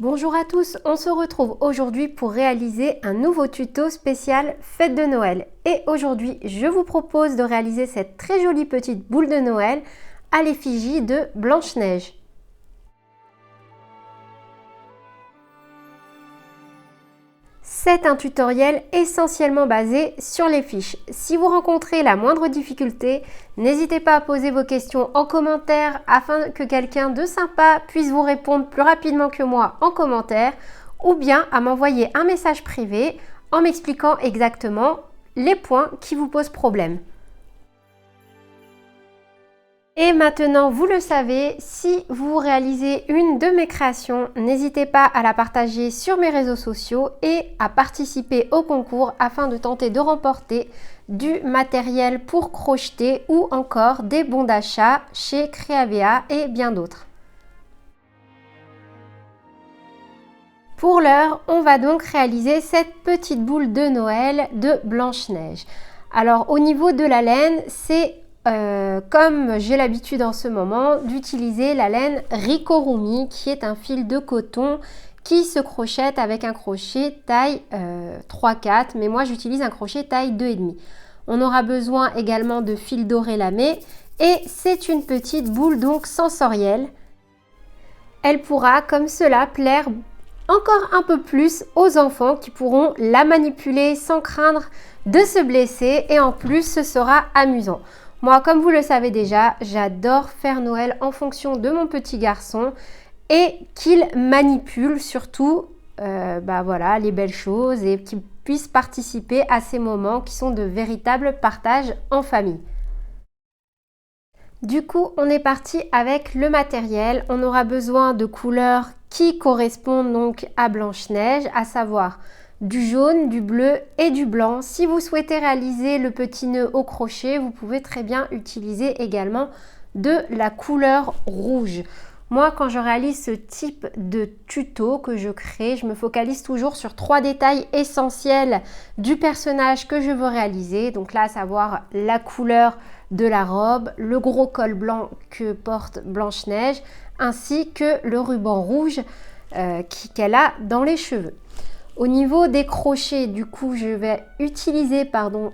Bonjour à tous, on se retrouve aujourd'hui pour réaliser un nouveau tuto spécial fête de Noël. Et aujourd'hui, je vous propose de réaliser cette très jolie petite boule de Noël à l'effigie de Blanche-Neige. C'est un tutoriel essentiellement basé sur les fiches. Si vous rencontrez la moindre difficulté, n'hésitez pas à poser vos questions en commentaire afin que quelqu'un de sympa puisse vous répondre plus rapidement que moi en commentaire ou bien à m'envoyer un message privé en m'expliquant exactement les points qui vous posent problème. Et maintenant, vous le savez, si vous réalisez une de mes créations, n'hésitez pas à la partager sur mes réseaux sociaux et à participer au concours afin de tenter de remporter du matériel pour crocheter ou encore des bons d'achat chez Creavea et bien d'autres. Pour l'heure, on va donc réaliser cette petite boule de Noël de Blanche-Neige. Alors au niveau de la laine, c'est comme j'ai l'habitude en ce moment d'utiliser la laine Ricorumi qui est un fil de coton qui se crochette avec un crochet taille 3-4 mais moi j'utilise un crochet taille 2,5. On aura besoin également de fil doré lamé et c'est une petite boule donc sensorielle. Elle pourra comme cela plaire encore un peu plus aux enfants qui pourront la manipuler sans craindre de se blesser et en plus ce sera amusant. Moi, comme vous le savez déjà, j'adore faire Noël en fonction de mon petit garçon et qu'il manipule surtout voilà, les belles choses et qu'il puisse participer à ces moments qui sont de véritables partages en famille. Du coup, on est parti avec le matériel. On aura besoin de couleurs qui correspondent donc à Blanche-Neige, à savoir du jaune, du bleu et du blanc. Si vous souhaitez réaliser le petit nœud au crochet, vous pouvez très bien utiliser également de la couleur rouge. Moi, quand je réalise ce type de tuto que je crée, je me focalise toujours sur 3 détails essentiels du personnage que je veux réaliser. Donc là, à savoir la couleur de la robe, le gros col blanc que porte Blanche-Neige, ainsi que le ruban rouge qu'elle a dans les cheveux. Au niveau des crochets, du coup, je vais utiliser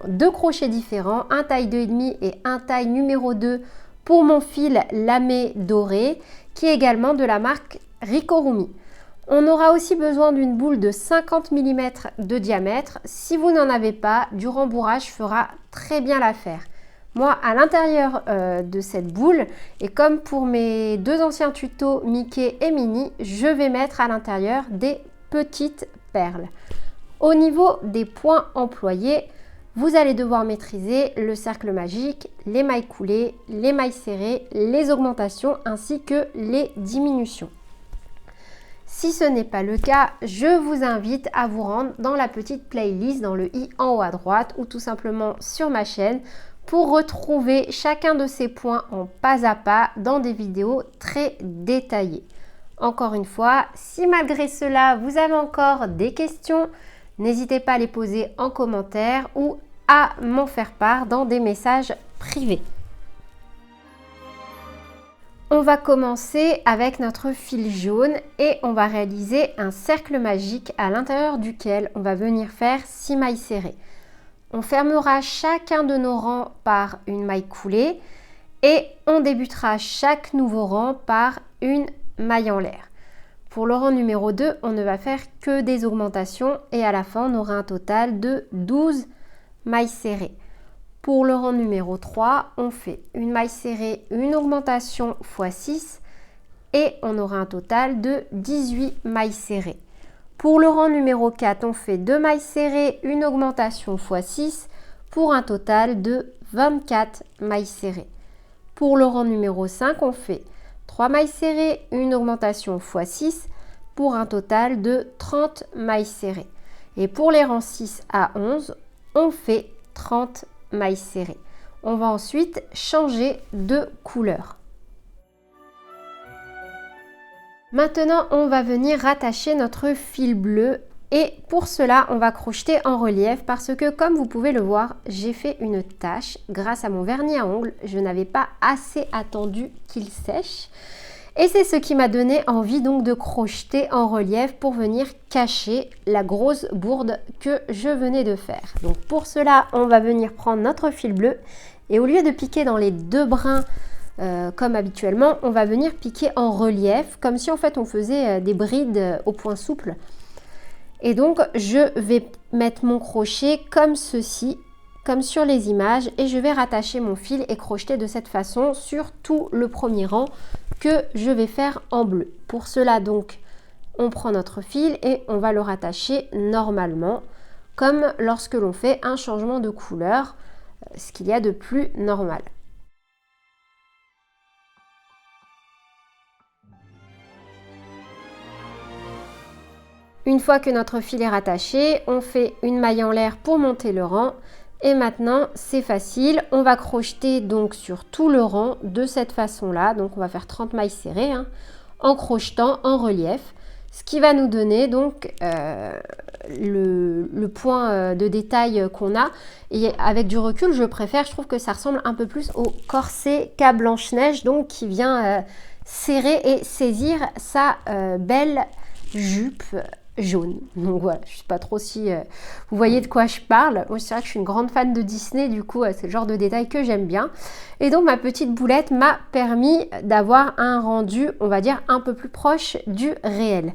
deux crochets différents, un taille 2,5 et un taille numéro 2 pour mon fil lamé doré, qui est également de la marque Ricorumi. On aura aussi besoin d'une boule de 50 mm de diamètre. Si vous n'en avez pas, du rembourrage fera très bien l'affaire. Moi, à l'intérieur de cette boule, et comme pour mes deux anciens tutos Mickey et Minnie, je vais mettre à l'intérieur des petites perles. Au niveau des points employés, vous allez devoir maîtriser le cercle magique, les mailles coulées, les mailles serrées, les augmentations ainsi que les diminutions. Si ce n'est pas le cas, je vous invite à vous rendre dans la petite playlist dans le i en haut à droite ou tout simplement sur ma chaîne pour retrouver chacun de ces points en pas à pas dans des vidéos très détaillées. Encore une fois, si malgré cela vous avez encore des questions, n'hésitez pas à les poser en commentaire ou à m'en faire part dans des messages privés. On va commencer avec notre fil jaune et on va réaliser un cercle magique à l'intérieur duquel on va venir faire 6 mailles serrées. On fermera chacun de nos rangs par une maille coulée et on débutera chaque nouveau rang par une maille en l'air. Pour le rang numéro 2, on ne va faire que des augmentations et à la fin, on aura un total de 12 mailles serrées. Pour le rang numéro 3, on fait une maille serrée, une augmentation x 6 et on aura un total de 18 mailles serrées. Pour le rang numéro 4, on fait 2 mailles serrées, une augmentation x 6 pour un total de 24 mailles serrées. Pour le rang numéro 5, on fait 3 mailles serrées, une augmentation x 6 pour un total de 30 mailles serrées. Et pour les rangs 6 à 11, on fait 30 mailles serrées. On va ensuite changer de couleur. Maintenant, on va venir rattacher notre fil bleu et pour cela, on va crocheter en relief parce que comme vous pouvez le voir, j'ai fait une tache grâce à mon vernis à ongles. Je n'avais pas assez attendu qu'il sèche Et c'est ce qui m'a donné envie donc de crocheter en relief pour venir cacher la grosse bourde que je venais de faire. Donc pour cela, on va venir prendre notre fil bleu et au lieu de piquer dans les deux brins comme habituellement, on va venir piquer en relief, comme si en fait on faisait des brides au point souple. Et donc je vais mettre mon crochet comme ceci, comme sur les images, et je vais rattacher mon fil et crocheter de cette façon sur tout le premier rang que je vais faire en bleu. Pour cela donc, on prend notre fil et on va le rattacher normalement, comme lorsque l'on fait un changement de couleur, ce qu'il y a de plus normal. Une fois que notre fil est rattaché, on fait une maille en l'air pour monter le rang. Et maintenant, c'est facile. On va crocheter donc sur tout le rang de cette façon-là. Donc, on va faire 30 mailles serrées en crochetant en relief. Ce qui va nous donner donc le point de détail qu'on a. Et avec du recul, je trouve que ça ressemble un peu plus au corset qu'a Blanche-Neige, donc qui vient serrer et saisir sa belle jupe jaune. Donc voilà, je ne sais pas trop si vous voyez de quoi je parle. Moi, c'est vrai que je suis une grande fan de Disney, du coup, c'est le genre de détail que j'aime bien. Et donc, ma petite boulette m'a permis d'avoir un rendu, on va dire, un peu plus proche du réel.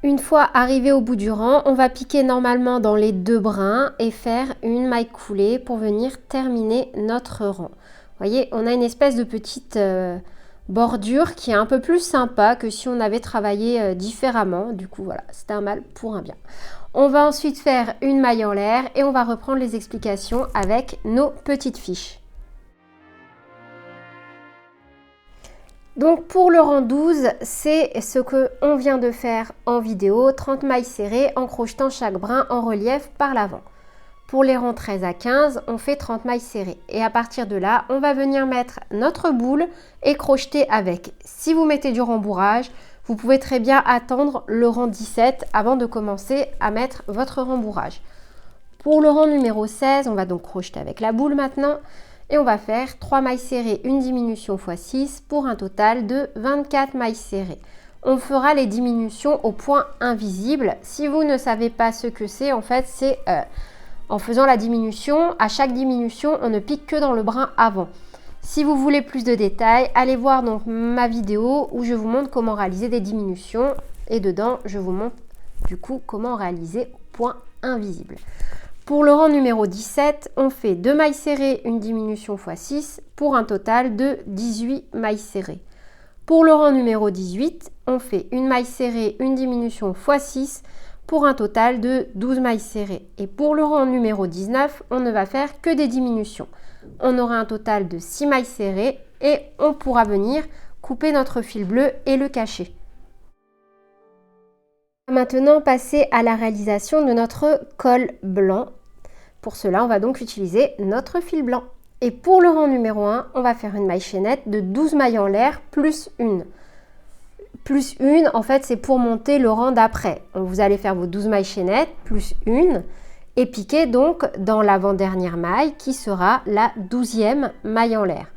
Une fois arrivé au bout du rang, on va piquer normalement dans les deux brins et faire une maille coulée pour venir terminer notre rang. Vous voyez, on a une espèce de petite bordure qui est un peu plus sympa que si on avait travaillé différemment. Du coup, voilà, c'était un mal pour un bien. On va ensuite faire une maille en l'air et on va reprendre les explications avec nos petites fiches. Donc pour le rang 12, c'est ce qu'on vient de faire en vidéo, 30 mailles serrées en crochetant chaque brin en relief par l'avant. Pour les rangs 13 à 15, on fait 30 mailles serrées. Et à partir de là, on va venir mettre notre boule et crocheter avec. Si vous mettez du rembourrage, vous pouvez très bien attendre le rang 17 avant de commencer à mettre votre rembourrage. Pour le rang numéro 16, on va donc crocheter avec la boule maintenant. et on va faire 3 mailles serrées, une diminution x 6 pour un total de 24 mailles serrées. On fera les diminutions au point invisible. Si vous ne savez pas ce que c'est, en fait, c'est en faisant la diminution, à chaque diminution, on ne pique que dans le brin avant. Si vous voulez plus de détails, allez voir donc ma vidéo où je vous montre comment réaliser des diminutions. Et dedans, je vous montre du coup comment réaliser au point invisible. Pour le rang numéro 17, on fait 2 mailles serrées, une diminution x 6 pour un total de 18 mailles serrées. Pour le rang numéro 18, on fait une maille serrée, une diminution x 6 pour un total de 12 mailles serrées. Et pour le rang numéro 19, on ne va faire que des diminutions. On aura un total de 6 mailles serrées et on pourra venir couper notre fil bleu et le cacher. Maintenant, passer à la réalisation de notre col blanc. Pour cela, on va donc utiliser notre fil blanc. Et pour le rang numéro 1, on va faire une maille chaînette de 12 mailles en l'air plus une. Plus une, en fait, c'est pour monter le rang d'après. Vous allez faire vos 12 mailles chaînettes plus une et piquer donc dans l'avant-dernière maille qui sera la 12e maille en l'air.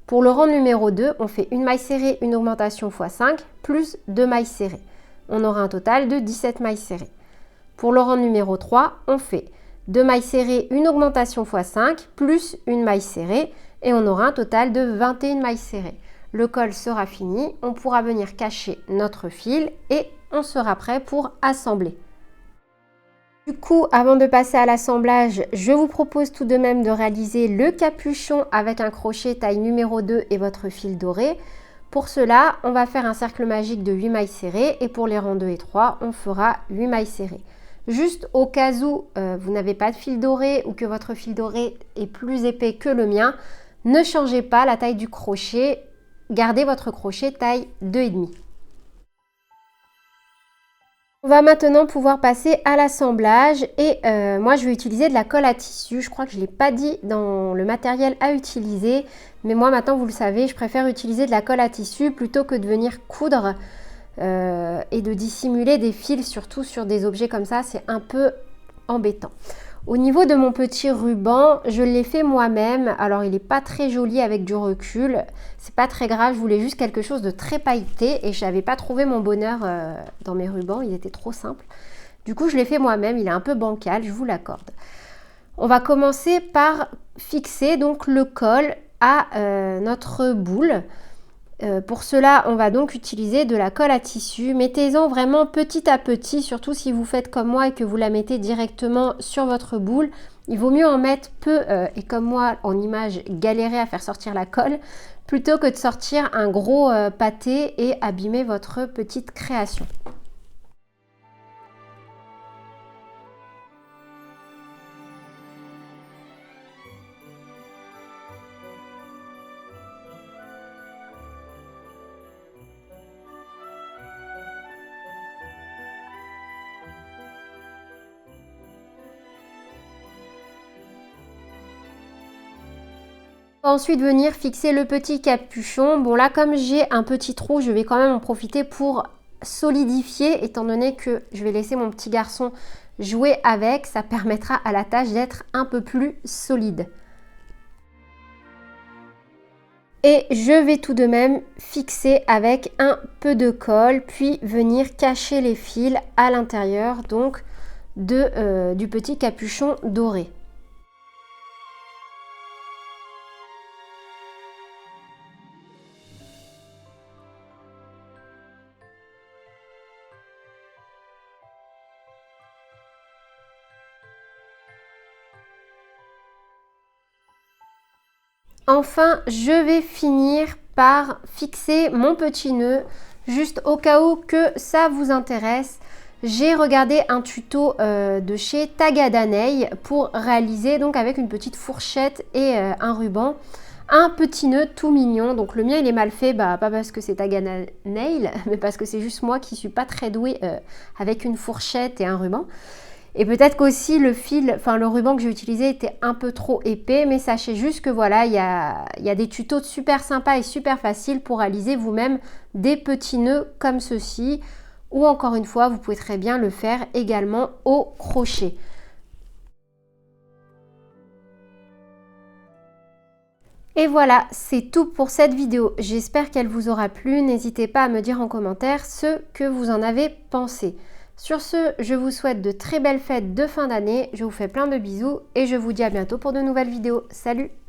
Pour le rang numéro 2, on fait une maille serrée, une augmentation x 5 plus 2 mailles serrées. On aura un total de 17 mailles serrées. Pour le rang numéro 3, on fait 2 mailles serrées, une augmentation x 5 plus une maille serrée et on aura un total de 21 mailles serrées. Le col sera fini, on pourra venir cacher notre fil et on sera prêt pour assembler. Du coup, avant de passer à l'assemblage, je vous propose tout de même de réaliser le capuchon avec un crochet taille numéro 2 et votre fil doré. Pour cela, on va faire un cercle magique de 8 mailles serrées et pour les rangs 2 et 3, on fera 8 mailles serrées. Juste au cas où vous n'avez pas de fil doré ou que votre fil doré est plus épais que le mien, ne changez pas la taille du crochet, gardez votre crochet taille 2,5. On va maintenant pouvoir passer à l'assemblage et moi je vais utiliser de la colle à tissu. Je crois que je ne l'ai pas dit dans le matériel à utiliser, mais moi maintenant vous le savez, je préfère utiliser de la colle à tissu plutôt que de venir coudre et de dissimuler des fils, surtout sur des objets comme ça, c'est un peu embêtant. Au niveau de mon petit ruban, je l'ai fait moi-même. Alors, il n'est pas très joli avec du recul. C'est pas très grave, je voulais juste quelque chose de très pailleté et je n'avais pas trouvé mon bonheur dans mes rubans. Ils étaient trop simples. Du coup, je l'ai fait moi-même. Il est un peu bancal, je vous l'accorde. On va commencer par fixer donc le col à notre boule. Pour cela, on va donc utiliser de la colle à tissu. Mettez-en vraiment petit à petit, surtout si vous faites comme moi et que vous la mettez directement sur votre boule. Il vaut mieux en mettre peu et comme moi en image galérer à faire sortir la colle plutôt que de sortir un gros pâté et abîmer votre petite création. Ensuite venir fixer le petit capuchon. Bon là comme j'ai un petit trou, je vais quand même en profiter pour solidifier étant donné que je vais laisser mon petit garçon jouer avec. Ça permettra à la tâche d'être un peu plus solide. Et je vais tout de même fixer avec un peu de colle puis venir cacher les fils à l'intérieur donc du petit capuchon doré. Enfin, je vais finir par fixer mon petit nœud, juste au cas où que ça vous intéresse. J'ai regardé un tuto de chez Tagada pour réaliser donc avec une petite fourchette et un ruban un petit nœud tout mignon. Donc le mien il est mal fait, pas parce que c'est Tagada Nail, mais parce que c'est juste moi qui suis pas très douée avec une fourchette et un ruban. Et peut-être qu'aussi le ruban que j'ai utilisé était un peu trop épais, mais sachez juste que voilà, il y a des tutos super sympas et super faciles pour réaliser vous-même des petits nœuds comme ceci. Ou encore une fois, vous pouvez très bien le faire également au crochet. Et voilà, c'est tout pour cette vidéo. J'espère qu'elle vous aura plu. N'hésitez pas à me dire en commentaire ce que vous en avez pensé. Sur ce, je vous souhaite de très belles fêtes de fin d'année. Je vous fais plein de bisous et je vous dis à bientôt pour de nouvelles vidéos. Salut!